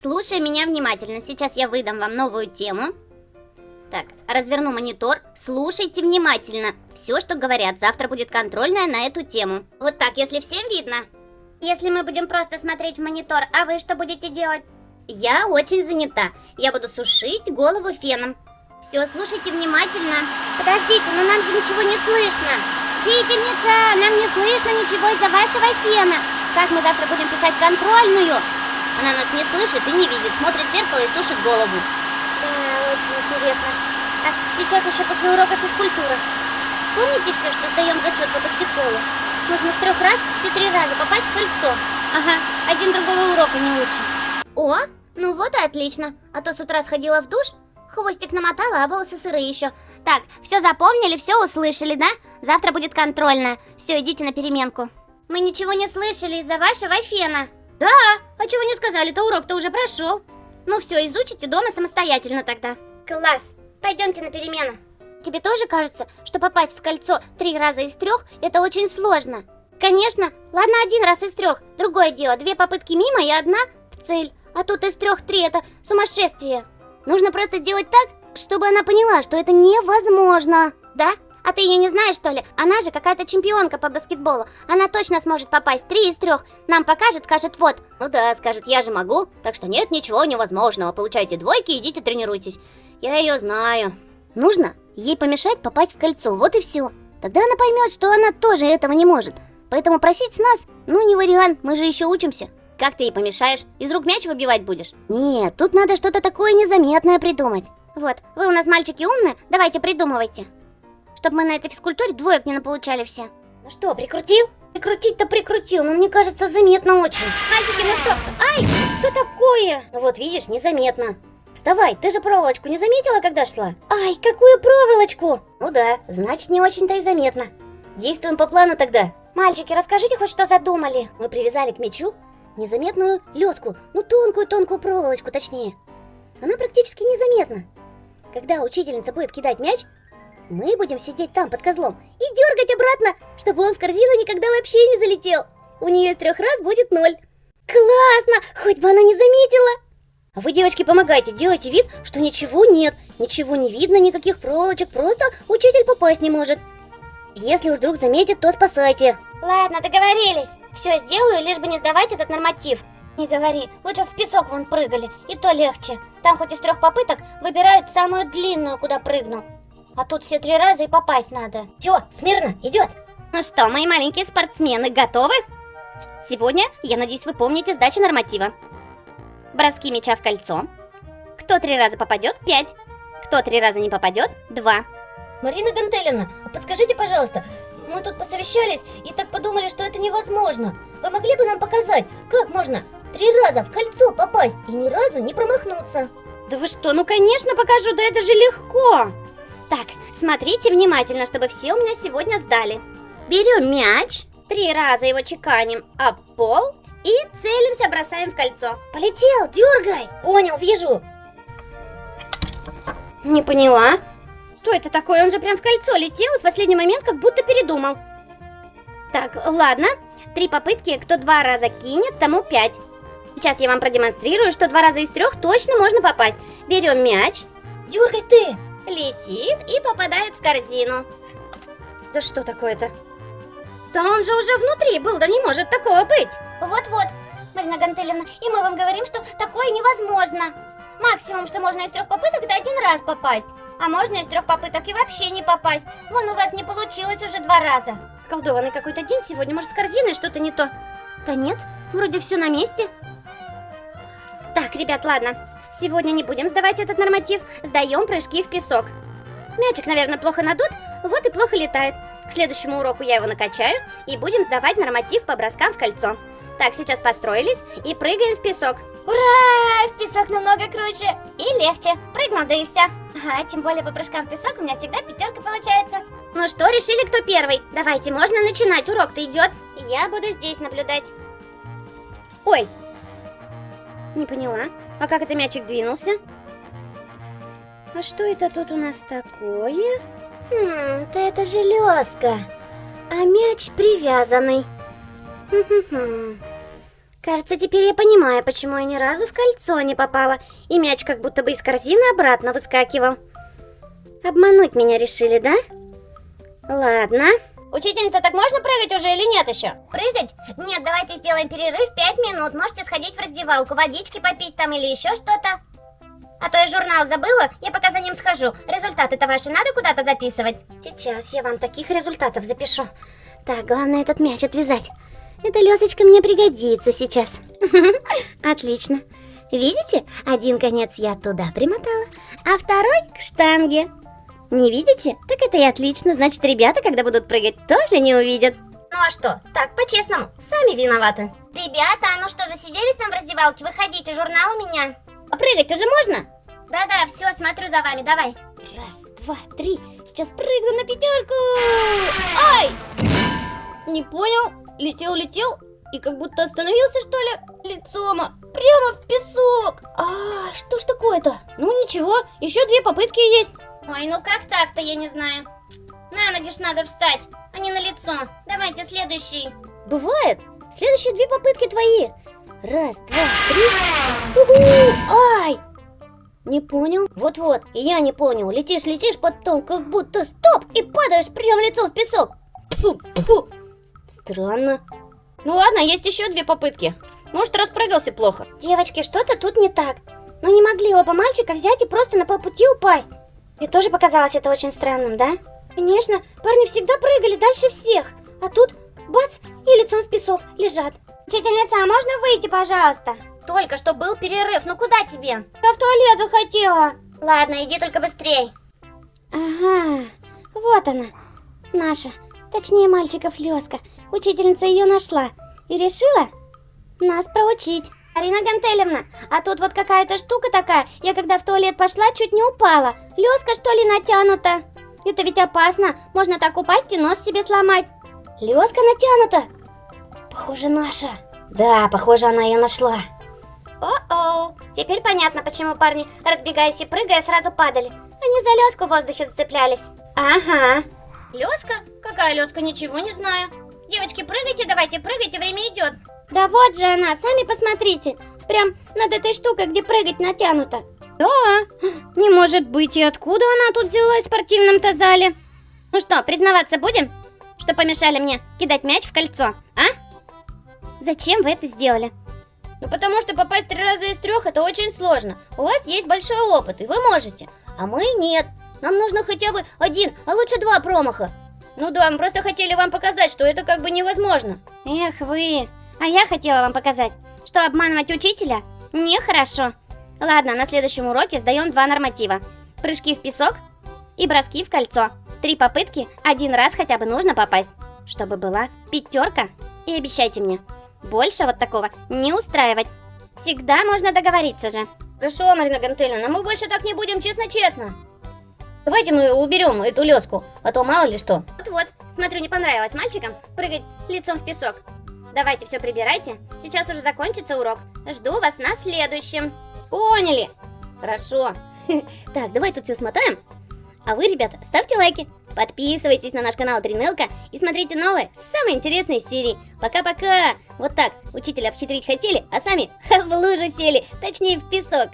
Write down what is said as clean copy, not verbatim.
Слушай меня внимательно. Сейчас я выдам вам новую тему. Так, разверну монитор. Слушайте внимательно. Все, что говорят. Завтра будет контрольная на эту тему. Вот так, если всем видно. Если мы будем просто смотреть в монитор, а вы что будете делать? Я очень занята. Я буду сушить голову феном. Все, слушайте внимательно. Подождите, но нам же ничего не слышно. Учительница, нам не слышно ничего из-за вашего фена. Как мы завтра будем писать контрольную? Она нас не слышит и не видит, смотрит в зеркало и сушит голову. Да, очень интересно. А сейчас еще после урока физкультуры. Помните все, что сдаем зачет по баскетболу? Нужно с 3 раз все 3 раза попасть в кольцо. Ага, один другого урока не лучше. О, ну вот и отлично. А то с утра сходила в душ, хвостик намотала, а волосы сырые еще. Так, все запомнили, все услышали, да? Завтра будет контрольная. Все, идите на переменку. Мы ничего не слышали из-за вашего фена. Да, а чего не сказали-то, урок-то уже прошел. Ну все, изучите дома самостоятельно тогда. Класс, пойдемте на перемену. Тебе тоже кажется, что попасть в кольцо 3 раза из 3 это очень сложно? Конечно, ладно, 1 раз из 3, другое дело, 2 попытки мимо и 1 в цель. А тут из 3 3 это сумасшествие. Нужно просто сделать так, чтобы она поняла, что это невозможно. Да? А ты ее не знаешь, что ли? Она же какая-то чемпионка по баскетболу. Она точно сможет попасть 3 из 3. Нам покажет, скажет вот. Ну да, скажет, я же могу. Так что нет ничего невозможного. Получайте двойки, идите тренируйтесь. Я ее знаю. Нужно ей помешать попасть в кольцо, вот и все. Тогда она поймет, что она тоже этого не может. Поэтому просить с нас, ну не вариант, мы же еще учимся. Как ты ей помешаешь? Из рук мяч выбивать будешь? Нет, тут надо что-то такое незаметное придумать. Вот, вы у нас мальчики умные, давайте придумывайте. Чтобы мы на этой физкультуре двоек не наполучали все. Ну что, прикрутил? Прикрутить-то прикрутил, но мне кажется, заметно очень. Мальчики, ну что? Ай, что такое? Ну вот видишь, незаметно. Вставай, ты же проволочку не заметила, когда шла? Ай, какую проволочку? Ну да, значит, не очень-то и заметно. Действуем по плану тогда. Мальчики, расскажите хоть, что задумали. Мы привязали к мячу незаметную леску, ну тонкую-тонкую проволочку точнее. Она практически незаметна. Когда учительница будет кидать мяч, мы будем сидеть там под козлом и дергать обратно, чтобы он в корзину никогда вообще не залетел. У нее из 3 раз будет 0. Классно, хоть бы она не заметила. А вы, девочки, помогайте, делайте вид, что ничего нет, ничего не видно, никаких проволочек, просто учитель попасть не может. Если уж вдруг заметит, то спасайте. Ладно, договорились. Все сделаю, лишь бы не сдавать этот норматив. Не говори, лучше в песок вон прыгали, и то легче. Там хоть из 3 попыток выбирают самую длинную, куда прыгну. А тут все 3 раза и попасть надо. Все, смирно, идет. Ну что, мои маленькие спортсмены, готовы? Сегодня, я надеюсь, вы помните сдачу норматива. Броски мяча в кольцо. Кто 3 раза попадет? 5. Кто 3 раза не попадет? 2. Марина Гантелевна, подскажите, пожалуйста, мы тут посовещались и так подумали, что это невозможно. Вы могли бы нам показать, как можно 3 раза в кольцо попасть и ни разу не промахнуться? Да вы что, ну конечно покажу, да это же легко. Так, смотрите внимательно, чтобы все у меня сегодня сдали. Берем мяч, 3 раза его чеканим об пол и целимся, бросаем в кольцо. Полетел, дергай. Понял, вижу. Не поняла. Что это такое? Он же прям в кольцо летел и в последний момент как будто передумал. Так, ладно. 3 попытки, кто 2 раза кинет, тому 5. Сейчас я вам продемонстрирую, что 2 раза из 3 точно можно попасть. Берем мяч. Дергай ты. Летит и попадает в корзину. Да что такое-то? Да он же уже внутри был, да не может такого быть. Вот-вот, Марина Гантелевна, и мы вам говорим, что такое невозможно. Максимум, что можно из 3 попыток, это 1 раз попасть. А можно из 3 попыток и вообще не попасть. Вон у вас не получилось уже 2 раза. Колдованный какой-то день сегодня, может с корзиной что-то не то? Да нет, вроде все на месте. Так, ребят, ладно. Сегодня не будем сдавать этот норматив, сдаем прыжки в песок. Мячик, наверное, плохо надут, вот и плохо летает. К следующему уроку я его накачаю и будем сдавать норматив по броскам в кольцо. Так, сейчас построились и прыгаем в песок. Ура! В песок намного круче и легче. Прыгнул, да и все. Ага, тем более по прыжкам в песок у меня всегда 5 получается. Ну что, решили, кто первый? Давайте, можно начинать, урок-то идет. Я буду здесь наблюдать. Ой, не поняла. А как это мячик двинулся? А что это тут у нас такое? Да это же лёска. А мяч привязанный. Кажется, теперь я понимаю, почему я ни разу в кольцо не попала, и мяч как будто бы из корзины обратно выскакивал. Обмануть меня решили, да? Ладно. Учительница, так можно прыгать уже или нет еще? Прыгать? Нет, давайте сделаем перерыв 5 минут. Можете сходить в раздевалку, водички попить там или еще что-то. А то я журнал забыла, я пока за ним схожу. Результаты-то ваши надо куда-то записывать? Сейчас я вам таких результатов запишу. Так, главное этот мяч отвязать. Эта лесочка мне пригодится сейчас. Отлично. Видите, один конец я туда примотала, а второй к штанге. Не видите? Так это и отлично. Значит, ребята, когда будут прыгать, тоже не увидят. Ну а что? Так, по-честному, сами виноваты. Ребята, а ну что, засиделись там в раздевалке? Выходите, журнал у меня. А прыгать уже можно? Да-да, все, смотрю за вами, давай. Раз, два, три. Сейчас прыгну на пятерку. Ай! Не понял. Летел и как будто остановился, что ли, лицом прямо в песок. А, что ж такое-то? Ну ничего, еще 2 попытки есть. Ой, ну как так-то, я не знаю. На ноги ж надо встать, а не на лицо. Давайте следующий. Бывает. Следующие 2 попытки твои. Раз, два, 3. Угу! Ай! Не понял? Вот-вот, и я не понял. Летишь, потом как будто стоп, и падаешь прямо лицом в песок. Фу. Странно. Ну ладно, есть еще 2 попытки. Может, распрыгался плохо. Девочки, что-то тут не так. Ну не могли оба мальчика взять и просто на полпути упасть. И тоже показалось это очень странным, да? Конечно, парни всегда прыгали дальше всех. А тут бац, и лицом в песок лежат. Учительница, а можно выйти, пожалуйста? Только что был перерыв, ну куда тебе? Я в туалет захотела. Ладно, иди только быстрей. Ага, вот она, наша. Точнее, мальчиков лёска. Учительница ее нашла и решила нас проучить. Арина Гантелевна, а тут вот какая-то штука такая. Я когда в туалет пошла, чуть не упала. Лёска, что ли, натянута? Это ведь опасно. Можно так упасть и нос себе сломать. Лёска натянута? Похоже, наша. Да, похоже, она ее нашла. О-о, теперь понятно, почему парни, разбегаясь и прыгая, сразу падали. Они за лёску в воздухе зацеплялись. Ага. Лёска? Какая лёска? Ничего не знаю. Девочки, прыгайте, давайте, прыгайте, время идет. Да вот же она, сами посмотрите. Прям над этой штукой, где прыгать натянуто. Да, не может быть, и откуда она тут взялась в спортивном-то зале? Ну что, признаваться будем, что помешали мне кидать мяч в кольцо, а? Зачем вы это сделали? Ну потому что попасть 3 раза из 3 это очень сложно. У вас есть большой опыт, и вы можете, а мы нет. Нам нужно хотя бы 1, а лучше 2 промаха. Ну да, мы просто хотели вам показать, что это как бы невозможно. Эх вы, а я хотела вам показать, что обманывать учителя нехорошо. Ладно, на следующем уроке сдаем 2 норматива. Прыжки в песок и броски в кольцо. 3 попытки, 1 раз хотя бы нужно попасть, чтобы была 5. И обещайте мне, больше вот такого не устраивать. Всегда можно договориться же. Хорошо, Марина Гантелевна, мы больше так не будем, честно-честно. Давайте мы уберем эту леску, а то мало ли что. Вот-вот, смотрю, не понравилось мальчикам прыгать лицом в песок. Давайте все прибирайте, сейчас уже закончится урок. Жду вас на следующем. Поняли? Хорошо. Так, давай тут все смотаем. А вы, ребята, ставьте лайки, подписывайтесь на наш канал Тринелка и смотрите новые, самые интересные серии. Пока-пока. Вот так, учителя обхитрить хотели, а сами в лужу сели, точнее в песок.